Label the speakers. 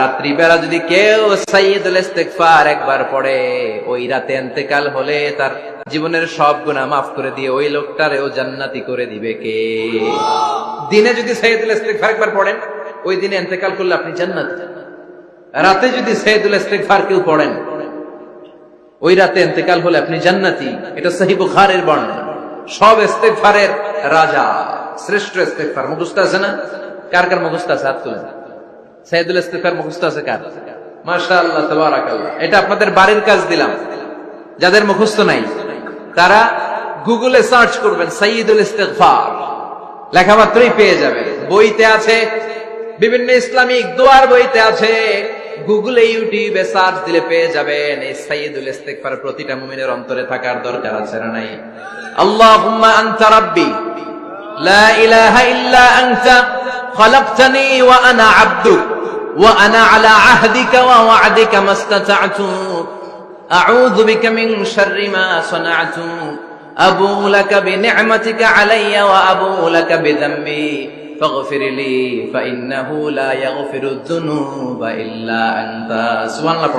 Speaker 1: রাত্রিবেলা যদি কেউ সাইয়্যিদুল ইস্তিগফার একবার পড়ে, ওই রাতে ইন্তেকাল হলে তার জীবনের সব গুনাহ মাফ করে দিয়ে ওই লোকটারেও জান্নাতি করে দিবে কে? দিনে যদি সাইয়্যিদুল ইস্তিগফার একবার পড়েন, ওই দিনে ইন্তেকাল করলে আপনি জান্নাতি। রাতে যদি সাইয়্যিদুল ইস্তিগফার কেউ পড়েন, ওই রাতে ইন্তেকাল হলে আপনি জান্নাতি। এটা সহিহ বুখারীর বর্ণনা। সব ইস্তিগফারের রাজা, শ্রেষ্ঠ ইস্তিগফার মুখস্থ আছে না? কার কার মুখস্থ আছে? হাত তুলেন। সাইয়্যিদুল ইস্তিগফার মুখস্থ আছে কার? মাশাআল্লাহ, তাবারাকাল্লাহ। এটা আপনাদের বাড়ির কাজ দিলাম। যাদের মুখস্থ নাই তারা গুগলে সার্চ করবেন সাইয়্যিদুল ইস্তিগফার, লেখা মাত্রই পেয়ে যাবেন। বইতে আছে, বিভিন্ন ইসলামিক দোয়ার বইতে আছে। গুগলে, ইউটিউবে সার্চ দিলে পেয়ে যাবেন। এই সাইয়্যিদুল ইস্তিগফার প্রতিটা মুমিনের অন্তরে থাকার দরকার আছে না নাই? আল্লাহুম্মা আনতা রাব্বি লা ইলাহা ইল্লা আনতা খালাকতানি ওয়া আনা আবদুক ওয়া আনা আলা আহদিকা ওয়া ওয়া'দিকা মাস্তাতা'তু আউযু বিকা মিন শাররি মা সানা'তু আবুউ লাকা বিনি'মাতিকা আলাইয়া ওয়া আবুউ লাকা বিযামবি ফাগফির লি ফাইন্নাহু লা ইয়াগফিরুয যুনুবা ইল্লা আনতা। সুবহানাল্লাহ।